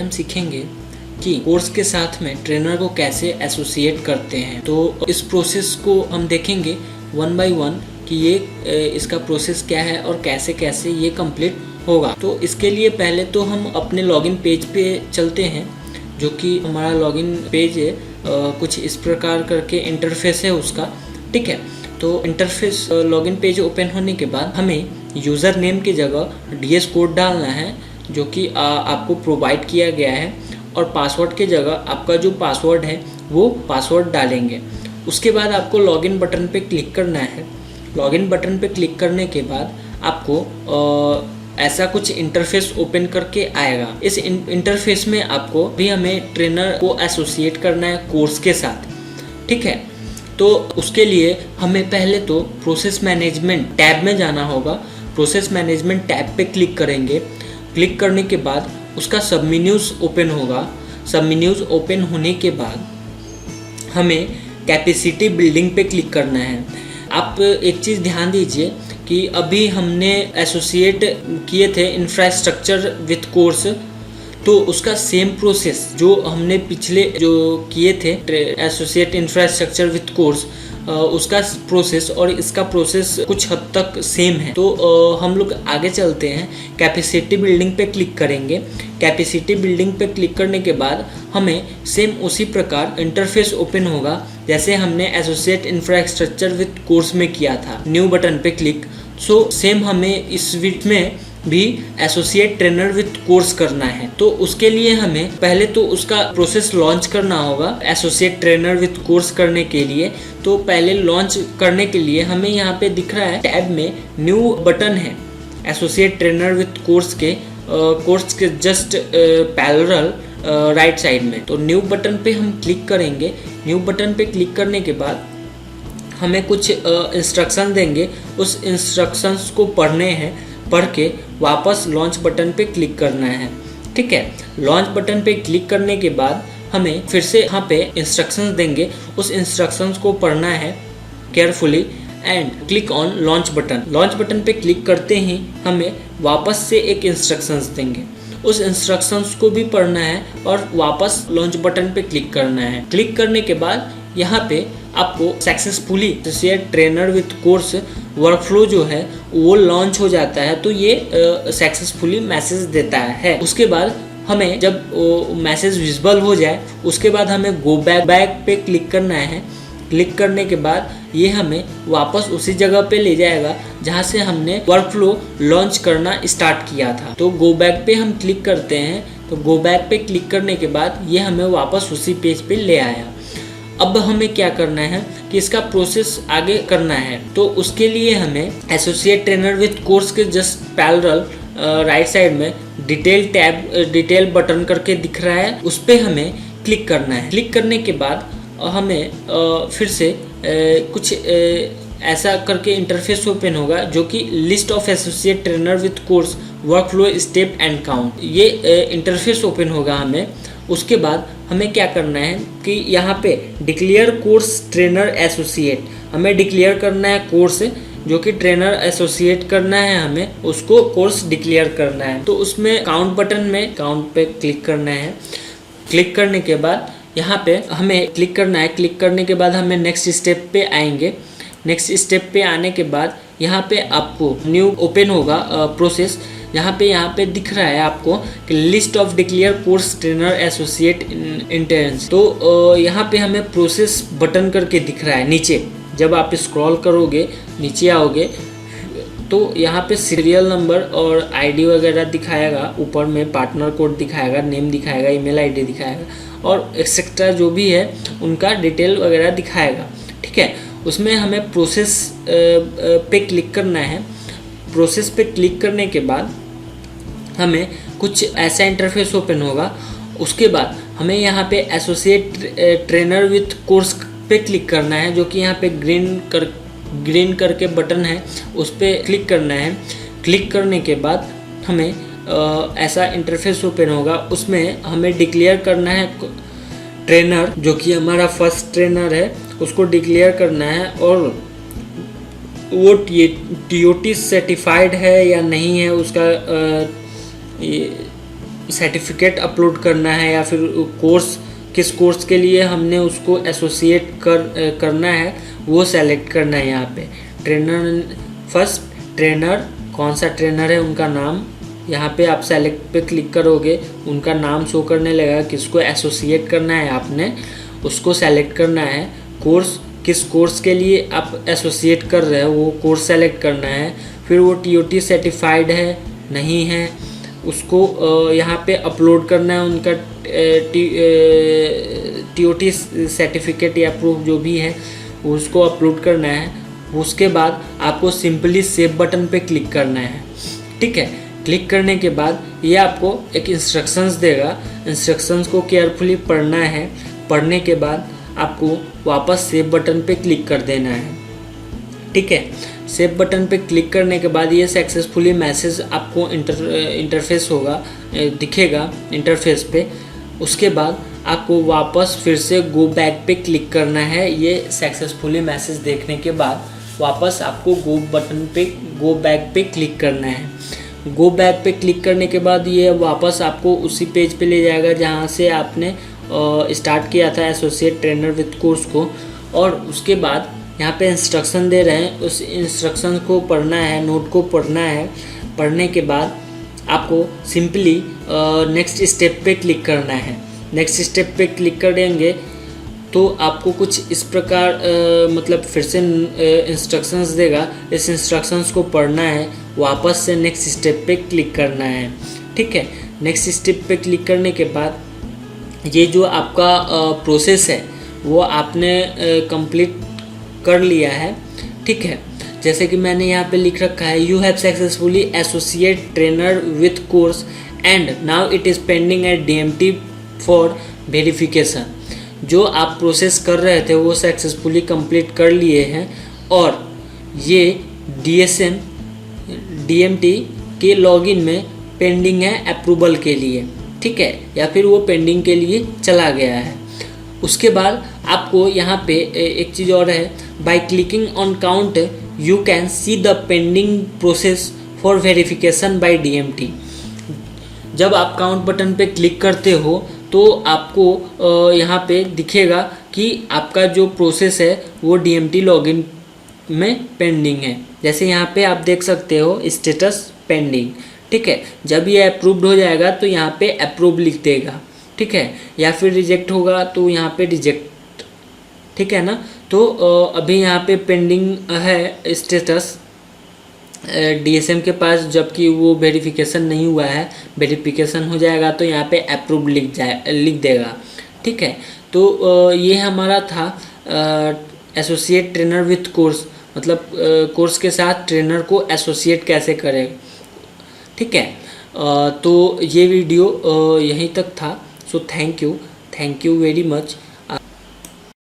हम सीखेंगे कि कोर्स के साथ में ट्रेनर को कैसे एसोसिएट करते हैं। तो इस प्रोसेस को हम देखेंगे वन बाय वन कि ये इसका प्रोसेस क्या है और कैसे कैसे ये कंप्लीट होगा। तो इसके लिए पहले तो हम अपने लॉगिन पेज पे चलते हैं, जो कि हमारा लॉगिन पेज है। कुछ इस प्रकार करके इंटरफेस है उसका, ठीक है। तो इंटरफेस लॉगिन पेज ओपन होने के बाद हमें यूज़र नेम की जगह डीएस कोड डालना है, जो कि आपको प्रोवाइड किया गया है, और पासवर्ड की जगह आपका जो पासवर्ड है वो पासवर्ड डालेंगे। उसके बाद आपको लॉगिन बटन पे क्लिक करना है। लॉगिन बटन पे क्लिक करने के बाद आपको ऐसा कुछ इंटरफेस ओपन करके आएगा। इस इंटरफेस में आपको भी हमें ट्रेनर को एसोसिएट करना है कोर्स के साथ, ठीक है। तो उसके लिए हमें पहले तो प्रोसेस मैनेजमेंट टैब में जाना होगा। प्रोसेस मैनेजमेंट टैब पे क्लिक करेंगे। क्लिक करने के बाद उसका सब मेन्यूज़ ओपन होगा। सब मेन्यूज़ ओपन होने के बाद हमें कैपेसिटी बिल्डिंग पे क्लिक करना है। आप एक चीज़ ध्यान दीजिए कि अभी हमने एसोसिएट किए थे इंफ्रास्ट्रक्चर विथ कोर्स, तो उसका सेम प्रोसेस जो हमने पिछले जो किए थे एसोसिएट इंफ्रास्ट्रक्चर विथ कोर्स, उसका प्रोसेस और इसका प्रोसेस कुछ हद तक सेम है। तो हम लोग आगे चलते हैं। कैपेसिटी बिल्डिंग पे क्लिक करेंगे। कैपेसिटी बिल्डिंग पे क्लिक करने के बाद हमें सेम उसी प्रकार इंटरफेस ओपन होगा जैसे हमने एसोसिएट इंफ्रास्ट्रक्चर विथ कोर्स में किया था। न्यू बटन पे क्लिक। सो सेम हमें इस वीक में भी एसोसिएट ट्रेनर विथ कोर्स करना है। तो उसके लिए हमें पहले तो उसका प्रोसेस लॉन्च करना होगा एसोसिएट ट्रेनर विथ कोर्स करने के लिए। तो पहले लॉन्च करने के लिए हमें यहाँ पे दिख रहा है टैब में न्यू बटन है एसोसिएट ट्रेनर विथ कोर्स के जस्ट पैरेलल राइट साइड में। तो न्यू बटन पे हम क्लिक करेंगे। न्यू बटन पे क्लिक करने के बाद हमें कुछ इंस्ट्रक्शन देंगे। उस इंस्ट्रक्शंस को पढ़ने हैं। पढ़ के वापस लॉन्च बटन पे क्लिक करना है, ठीक है। लॉन्च बटन पे क्लिक करने के बाद हमें फिर से यहाँ पे इंस्ट्रक्शंस देंगे। उस इंस्ट्रक्शंस को पढ़ना है carefully and click on launch button. Launch button पे क्लिक करते ही हमें वापस से एक इंस्ट्रक्शंस देंगे। उस इंस्ट्रक्शंस को भी पढ़ना है और वापस लॉन्च बटन पे क्लिक करना है। क्लिक करने के बाद यहाँ पे आपको successfully associate trainer with course workflow जो है वो लॉन्च हो जाता है। तो ये सक्सेसफुली मैसेज देता है। उसके बाद हमें जब मैसेज विजिबल हो जाए उसके बाद हमें गो बैक पे क्लिक करना है। क्लिक करने के बाद ये हमें वापस उसी जगह पे ले जाएगा जहाँ से हमने वर्कफ्लो लॉन्च करना स्टार्ट किया था। तो गो बैक पे हम क्लिक करते हैं। तो गो बैक पे क्लिक करने के बाद ये हमें वापस उसी पेज पे ले आया। अब हमें क्या करना है कि इसका प्रोसेस आगे करना है। तो उसके लिए हमें एसोसिएट ट्रेनर विथ कोर्स के जस्ट पैरेलल राइट साइड में डिटेल बटन करके दिख रहा है, उस पर हमें क्लिक करना है। क्लिक करने के बाद हमें फिर से कुछ ऐसा करके इंटरफेस ओपन होगा जो कि list of associate trainer with course workflow step and count, ये इंटरफेस ओपन होगा हमें। उसके बाद हमें क्या करना है कि यहाँ पे डिक्लेयर कोर्स ट्रेनर एसोसिएट, हमें डिक्लेयर करना है कोर्स जो कि ट्रेनर एसोसिएट करना है, हमें उसको कोर्स डिक्लेयर करना है। तो उसमें काउंट बटन में काउंट पे क्लिक करना है। क्लिक करने के बाद यहाँ पे हमें क्लिक करना है। क्लिक करने के बाद हमें नेक्स्ट स्टेप पे आएंगे। नेक्स्ट स्टेप पे आने के बाद यहाँ पे आपको न्यू ओपन होगा प्रोसेस। यहाँ पे दिख रहा है आपको कि list of declare course trainer associate interns. तो यहाँ पे हमें प्रोसेस बटन करके दिख रहा है नीचे। जब आप स्क्रॉल करोगे नीचे आओगे तो यहाँ पे सीरियल नंबर और आईडी वगैरह दिखाएगा। ऊपर में पार्टनर कोड दिखाएगा, नेम दिखाएगा, ईमेल आईडी दिखाएगा और एक्सेट्रा जो भी है उनका डिटेल वगैरह दिखाएगा, ठीक है। उसमें हमें प्रोसेस पे क्लिक करना है। प्रोसेस पे क्लिक करने के बाद हमें कुछ ऐसा इंटरफेस ओपन होगा। उसके बाद हमें यहाँ पे एसोसिएट ट्रेनर विथ कोर्स पे क्लिक करना है, जो कि यहाँ पे ग्रीन करके बटन है, उस पर क्लिक करना है। क्लिक करने के बाद हमें ऐसा इंटरफेस ओपन होगा। उसमें हमें डिक्लेयर करना है ट्रेनर, जो कि हमारा फर्स्ट ट्रेनर है, उसको डिक्लेयर करना है और वो TOT सर्टिफाइड है या नहीं है उसका सर्टिफिकेट अपलोड करना है या फिर कोर्स, किस कोर्स के लिए हमने उसको एसोसिएट करना है वो सेलेक्ट करना है। यहाँ पे ट्रेनर, फर्स्ट ट्रेनर कौन सा ट्रेनर है उनका नाम, यहाँ पे आप सेलेक्ट पे क्लिक करोगे, उनका नाम शो करने लगेगा, किसको एसोसिएट करना है आपने उसको सेलेक्ट करना है। कोर्स, किस कोर्स के लिए आप एसोसिएट कर रहे हो वो कोर्स सेलेक्ट करना है। फिर वो TOT सर्टिफाइड है नहीं है उसको यहाँ पे अपलोड करना है, उनका TOT सर्टिफिकेट या प्रूफ जो भी है उसको अपलोड करना है। उसके बाद आपको सिंपली सेव बटन पे क्लिक करना है। ठीक है, क्लिक करने के बाद ये आपको एक इंस्ट्रक्शंस देगा, इंस्ट्रक्शंस को केयरफुली पढ़ना है। पढ़ने के बाद आपको वापस सेव बटन पे क्लिक कर देना है। ठीक है, सेव बटन पे क्लिक करने के बाद ये सक्सेसफुली मैसेज आपको इंटरफेस होगा, दिखेगा इंटरफेस पे। उसके बाद आपको वापस फिर से गो बैक पे क्लिक करना है। ये सक्सेसफुली मैसेज देखने के बाद वापस आपको गो बैक पे क्लिक करना है। गो बैक पे क्लिक करने के बाद ये वापस आपको उसी पेज पे ले जाएगा जहाँ से आपने स्टार्ट किया था एसोसिएट ट्रेनर विद कोर्स को। और उसके बाद यहाँ पे इंस्ट्रक्शन दे रहे हैं, उस इंस्ट्रक्शन को पढ़ना है, नोट को पढ़ना है। पढ़ने के बाद आपको सिंपली नेक्स्ट स्टेप पे क्लिक करना है। नेक्स्ट स्टेप पे क्लिक करेंगे तो आपको कुछ इस प्रकार मतलब फिर से इंस्ट्रक्शंस देगा, इस इंस्ट्रक्शंस को पढ़ना है, वापस से नेक्स्ट स्टेप पे क्लिक करना है। ठीक है, नेक्स्ट स्टेप पे क्लिक करने के बाद ये जो आपका प्रोसेस है वो आपने कंप्लीट कर लिया है। ठीक है, जैसे कि मैंने यहाँ पे लिख रखा है, you have successfully associate trainer with course and now it is pending at DMT for verification. जो आप प्रोसेस कर रहे थे वो सक्सेसफुली कंप्लीट कर लिए हैं और ये DMT के लॉगिन में पेंडिंग है अप्रूवल के लिए। ठीक है, या फिर वो पेंडिंग के लिए चला गया है। उसके बाद आपको यहाँ पे एक चीज़ और है, by clicking on count you can see the pending process for verification bye DMT। जब आप काउंट बटन पे क्लिक करते हो तो आपको यहाँ पे दिखेगा कि आपका जो प्रोसेस है वो DMT लॉगिन में पेंडिंग है। जैसे यहाँ पे आप देख सकते हो स्टेटस पेंडिंग। ठीक है, जब ये अप्रूव्ड हो जाएगा तो यहाँ पे अप्रूव लिख देगा। ठीक है, या फिर रिजेक्ट होगा तो यहाँ पे रिजेक्ट। ठीक है ना, तो अभी यहाँ पे पेंडिंग है स्टेटस DSM के पास, जबकि वो वेरिफिकेशन नहीं हुआ है। वेरिफिकेशन हो जाएगा तो यहाँ पे अप्रूव लिख देगा। ठीक है, तो ये हमारा था एसोसिएट ट्रेनर विथ कोर्स, मतलब कोर्स के साथ ट्रेनर को एसोसिएट कैसे करें। ठीक है, तो ये वीडियो यहीं तक था। So thank you very much.